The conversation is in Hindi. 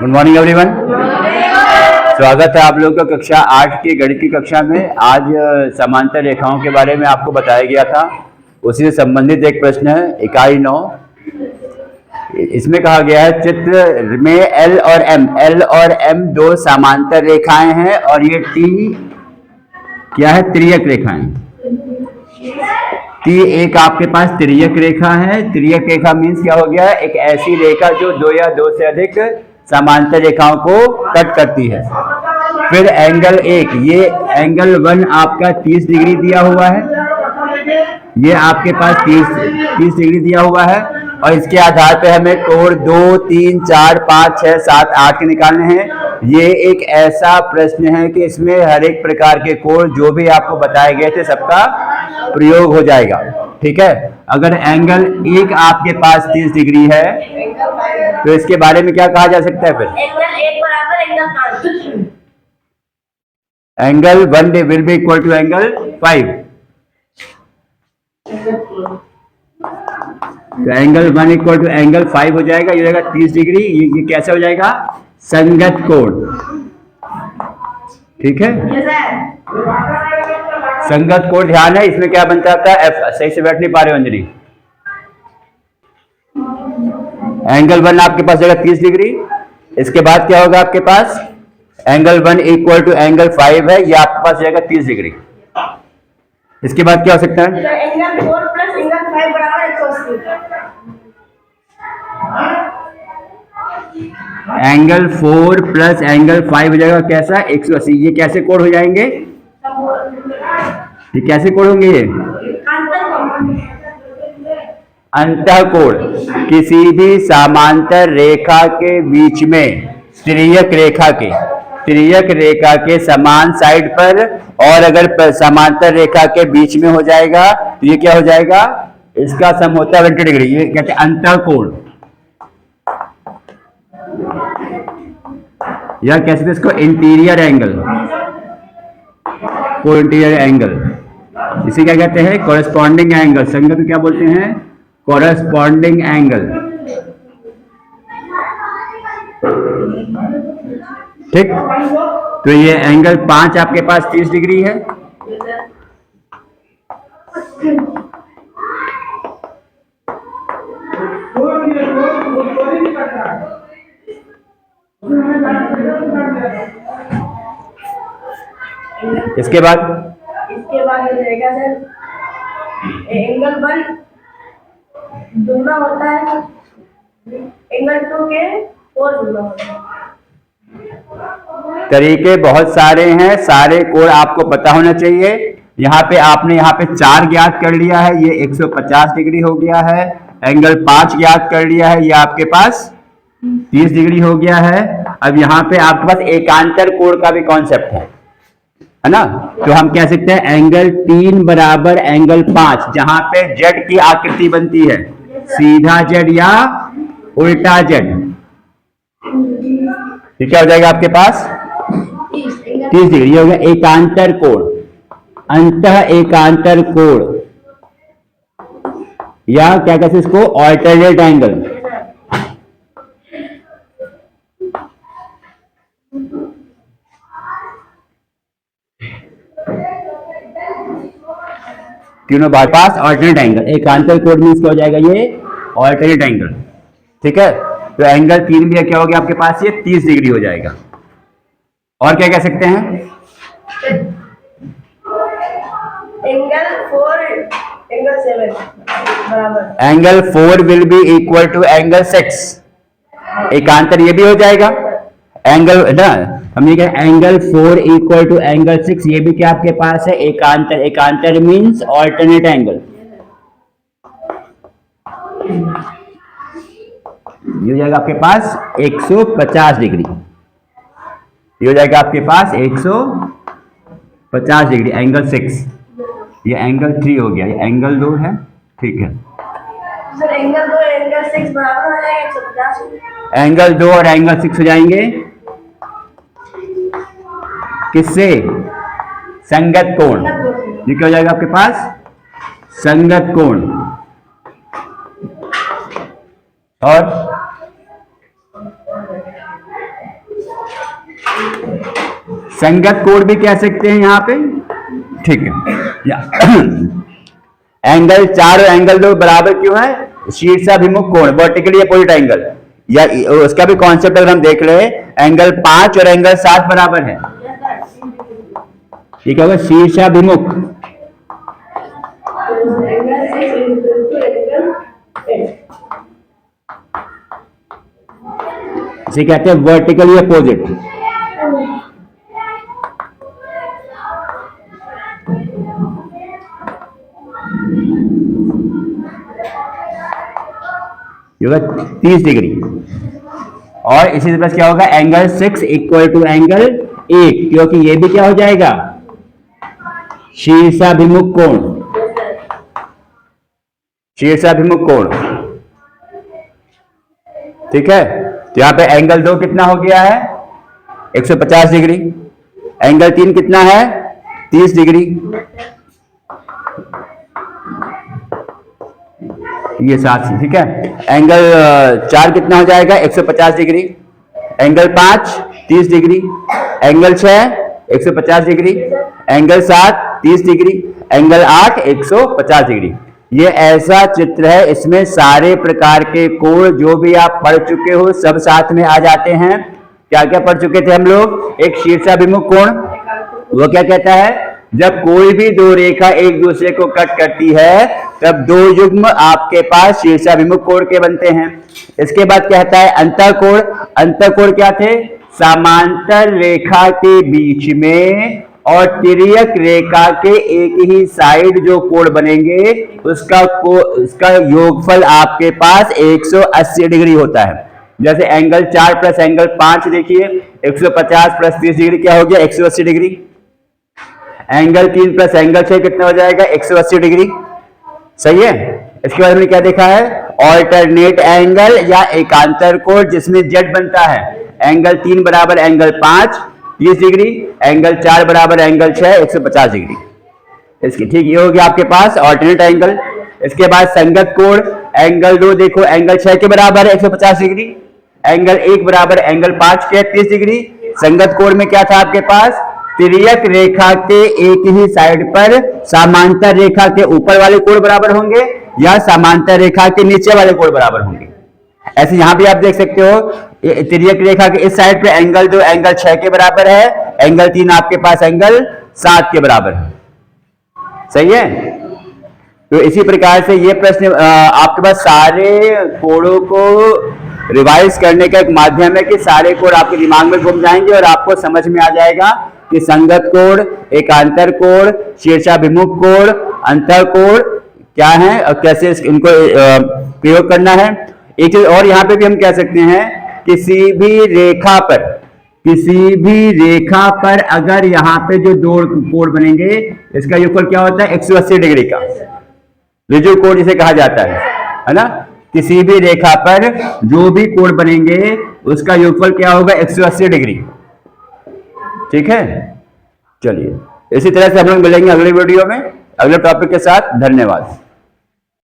Good morning everyone. स्वागत है आप लोगों का कक्षा 8 की गणित की कक्षा में। आज समांतर रेखाओं के बारे में आपको बताया गया था, उसी से संबंधित एक प्रश्न है इकाई 9। इसमें कहा गया है चित्र में एल और एम दो समांतर रेखाएं हैं और ये टी क्या है, तिर्यक रेखाएं। टी एक आपके पास तिर्यक रेखा है। तिर्यक रेखा मीन्स क्या हो गया, एक ऐसी रेखा जो दो या दो से अधिक समांतर रेखाओं को कट करती है। फिर एंगल एक, ये एंगल 1 आपका 30 डिग्री दिया हुआ है, ये आपके पास 30 डिग्री दिया हुआ है और इसके आधार पे हमें कोण 2, 3, 4, 5, 6, 7, 8 के निकालने हैं। ये एक ऐसा प्रश्न है कि इसमें हर एक प्रकार के कोण जो भी आपको बताए गए थे सबका प्रयोग हो जाएगा। ठीक है, अगर एंगल एक आपके पास 30 डिग्री है तो इसके बारे में क्या कहा जा सकता है, फिर angle 1 will be equal to angle 5। तो एंगल 1 इक्वल टू एंगल 5 हो जाएगा, ये रहेगा 30 डिग्री। ये कैसे हो जाएगा, संगत कोण। ठीक है, संगत कोण ध्यान है, इसमें क्या बन जाता है, एफ। सही से बैठ नहीं पा रहे अंजलि। एंगल 1 आपके पास जाएगा 30 डिग्री। इसके बाद क्या होगा आपके पास, एंगल 1 इक्वल टू एंगल 5 है, ये आपके पास जाएगा 30 डिग्री। इसके बाद क्या हो सकता है, एंगल 4 प्लस एंगल 5 बराबर 180। एंगल 4 प्लस एंगल 5 हो जाएगा कैसा, 180। ये कैसे कोण हो जाएंगे, ये कैसे कोण होंगे, ये अंतःकोण। किसी भी समांतर रेखा के बीच में तिर्यक रेखा के समान साइड पर, और अगर समांतर रेखा के बीच में हो जाएगा तो ये क्या हो जाएगा, इसका सम होता है 90 डिग्री। ये कहते हैं अंतःकोण, या कैसे थे इसको, इंटीरियर एंगल। को इंटीरियर एंगल इसे क्या कहते हैं, कॉरेस्पॉन्डिंग एंगल। संगत को क्या बोलते हैं, कॉरेस्पॉन्डिंग एंगल। ठीक, तो ये एंगल 5 आपके पास 30 डिग्री है। इसके बाद ये रहेगा सर, एंगल 1 दुगना होता है, एंगल 2 के 4 दुगना होता है। तरीके बहुत सारे हैं, सारे कोण आपको पता होना चाहिए। यहाँ पे आपने यहाँ पे 4 ज्ञात कर लिया है, ये 150 डिग्री हो गया है। एंगल 5 ज्ञात कर लिया है, ये आपके पास 30 डिग्री हो गया है। अब यहाँ पे आपके पास एकांतर कोण का भी कॉन्सेप्ट है ना। तो हम कह सकते हैं एंगल 3 बराबर एंगल 5, जहां पे जेड की आकृति बनती है, सीधा जेड या उल्टा जेड। ये क्या हो जाएगा आपके पास, 30 डिग्री हो गया एकांतर कोण, अंतः एकांतर कोण, या क्या कहते हैं इसको, ऑल्टरनेट एंगल। तीनों बार पास ऑल्टरनेट एंगल, एकांतर कोण मींस क्या हो जाएगा, ये ऑल्टरनेट एंगल। ठीक है, तो एंगल 3 भी क्या हो गया आपके पास, ये 30 डिग्री हो जाएगा। और क्या कह सकते हैं, एंगल 4 एंगल 7 बराबर, angle 4 will be equal to angle 6। एकांतर ये भी हो जाएगा, एंगल ना, हम ये कहें एंगल 4 इक्वल टू एंगल 6, ये भी क्या आपके पास है, एकांतर। एकांतर मींस ऑल्टरनेट एंगल। ये हो जाएगा आपके पास 150 डिग्री। ये हो जाएगा आपके पास 150 डिग्री, एंगल 6। ये एंगल 3 हो गया, ये एंगल 2 है। ठीक है सर, एंगल 2 एंगल 6 बराबर हो जाएगा 150। एंगल 2 और एंगल 6 हो जाएंगे किससे, संगत कोण। ये क्या हो जाएगा आपके पास, संगत कोण। और संगत कोण भी कह सकते हैं यहाँ पे, ठीक है। एंगल 4 और एंगल 2 बराबर क्यों है? शीर्षाभिमुख कोण, वर्टिकली अपोजिट एंगल, या उसका भी कॉन्सेप्ट अगर हम देख ले, एंगल 5 और एंगल 7 बराबर है। ये क्या होगा? शीर्षाभिमुख। इसे कहते हैं वर्टिकली अपोजिट। ये होगा 30 डिग्री। और इसी तरह क्या होगा? एंगल 6 इक्वल टू एंगल 8, क्योंकि ये भी क्या हो जाएगा? शीर्षाभिमुख कोण, शीर्षाभिमुख कोण, ठीक है। तो यहां पे एंगल 2 कितना हो गया है? 150 डिग्री। एंगल 3 कितना है? 30 डिग्री। ये 7, ठीक है। एंगल 4 कितना हो जाएगा? 150 degree. Angle 5 30 degree. Angle 6 150 degree. Angle 7 30 degree. Angle 8 150 degree. ये ऐसा चित्र है, इसमें सारे प्रकार के कोण जो भी आप पढ़ चुके हो सब साथ में आ जाते हैं। क्या क्या पढ़ चुके थे हम लोग? एक शीर्षाभिमुख कोण, वो क्या कहता है? जब कोई भी दो रेखा एक दूसरे को कट करती है तब दो युग्म आपके पास शीर्षाभिमुख कोण के बनते हैं। इसके बाद कहता है अंतःकोण। अंतःकोण क्या थे? समांतर रेखा के बीच में और तिर्यक रेखा के एक ही साइड जो कोण बनेंगे उसका योगफल आपके पास 180 डिग्री होता है। जैसे एंगल 4 प्लस एंगल 5 देखिए, 150 प्लस 30 डिग्री क्या हो गया? 180 डिग्री। एंगल 3 प्लस एंगल 6 कितना हो जाएगा? 180 डिग्री। सही है। इसके बाद हमने क्या देखा है? ऑल्टरनेट एंगल या एकांतर कोण जिसमें जेड बनता है। एंगल 3 बराबर एंगल 5 30 डिग्री, एंगल 4 बराबर एंगल 6 150 डिग्री। इसकी ठीक ये हो गया आपके पास ऑल्टरनेट एंगल। इसके बाद संगत कोण, एंगल 2 देखो एंगल 6 के बराबर है 150 डिग्री। एंगल 1 बराबर एंगल 5 के 30 डिग्री। संगत कोण में क्या था आपके पास? तिर्यक रेखा के एक ही साइड पर समांतर रेखा के ऊपर वाले कोण बराबर होंगे या समांतर रेखा के नीचे वाले कोण बराबर होंगे। ऐसे यहां भी आप देख सकते हो, तिर्यक रेखा के इस साइड पे एंगल 2 एंगल 6 के बराबर है, एंगल 3 आपके पास एंगल 7 के बराबर है। सही है। तो इसी प्रकार से ये प्रश्न आपके पास सारे कोणों को रिवाइज करने का एक माध्यम है कि सारे कोण आपके दिमाग में घूम जाएंगे और आपको समझ में आ जाएगा कि संगत कोण, एकांतर कोण, शीर्षाभिमुख कोण, अंतःकोण क्या है और कैसे इनको प्रयोग करना है। एक चीज और यहाँ पे भी हम कह सकते हैं, किसी भी रेखा पर अगर यहाँ पे जो दो कोण बनेंगे इसका योगफल क्या होता है? 180 डिग्री का ऋजु कोण जिसे कहा जाता है ना। किसी भी रेखा पर जो भी कोण बनेंगे उसका योगफल क्या होगा? 180 डिग्री। ठीक है। चलिए इसी तरह से हम लोग मिलेंगे अगले वीडियो में अगले टॉपिक के साथ। धन्यवाद।